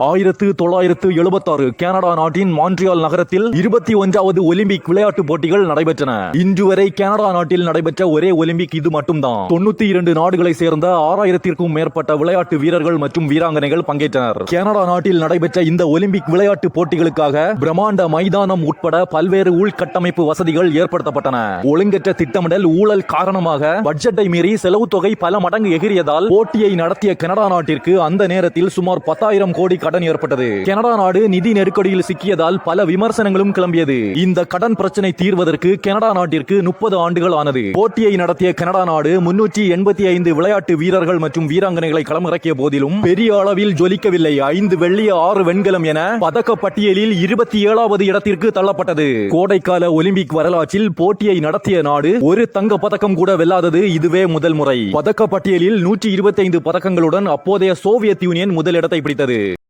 1976 Canada நாட்டின் Montreal நகரத்தில் 21வது Olympic விளையாட்டுப் போட்டிகள் நடைபெற்றன. இன்று வரை கனடா நாட்டில் நடைபெற்ற ஒரே ஒலிம்பிக் இது மட்டும்தான். 92 நாடுகளை சேர்ந்த 6000த்திற்கும் மேற்பட்ட விளையாட்டு வீரர்கள் மற்றும் வீராங்கனைகள் பங்கேற்றனர். கனடா நாட்டில் நடைபெற்ற இந்த ஒலிம்பிக் விளையாட்டு போட்டிகளுக்காக பிரம்மாண்ட மைதானம் உட்பட பல்வேறு உள்கட்டமைப்பு வசதிகள் ஏற்படுத்தப்பட்டன. ஒழுங்கற்ற திட்டமிடல், ஊழல் காரணமாக பட்ஜெட்டை மீறி செலவு தொகை பல மடங்கு எகிரியதால் போட்டியை நடத்திய கனடா நாட்டிற்கு அந்த நேரத்தில் சுமார் 10,000 கோடி கடன் ஏற்பட்டது. கனடா நாடு நிதி நெருக்கடியில் சிக்கியதால் பல விமர்சனங்களும் கிளம்பியது. இந்த கடன் பிரச்சனை தீர்வதற்கு கனடா நாட்டிற்கு 30 ஆண்டுகள் ஆனது. போட்டியை நடத்திய கனடா நாடு 385 விளையாட்டு வீரர்கள் மற்றும் வீராங்கனைகளை களமிறக்கிய போதிலும் பெரிய அளவில் ஜொலிக்கவில்லை. 5 வெள்ளி, 6 வெண்கலம் என பதக்க பட்டியலில் 27வது இடத்திற்கு தள்ளப்பட்டது. கோடைக்கால ஒலிம்பிக் வரலாற்றில் போட்டியை நடத்திய நாடு ஒரு தங்க பதக்கம் கூட வெல்லாதது இதுவே முதல் முறை. பதக்க பட்டியலில் 125 பதக்கங்களுடன் அப்போதைய சோவியத் யூனியன் முதலிடத்தை பிடித்தது.